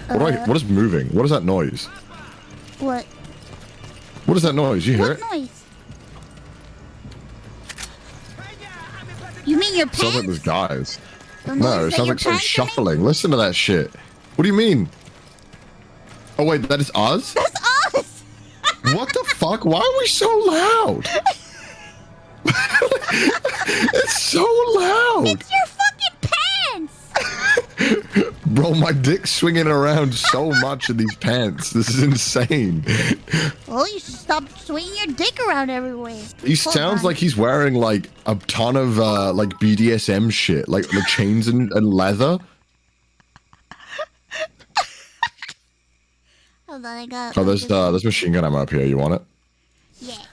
What is moving? What is that noise? What? What is that noise? You hear it? What noise? You mean your pants? Sounds like there's guys. The No, noise it that sounds your like someone pants are shuffling. Listen to that shit. What do you mean? Oh wait, that is us? That's us! What the fuck? Why are we so loud? It's so loud. It's your fucking pants! Bro, my dick's swinging around so much in these pants. This is insane. Well, you should stop swinging your dick around everywhere. He sounds like he's wearing like a ton of like BDSM shit, like the chains and leather. Hold on, I got. Oh, there's machine gun ammo up here. You want it? Yeah.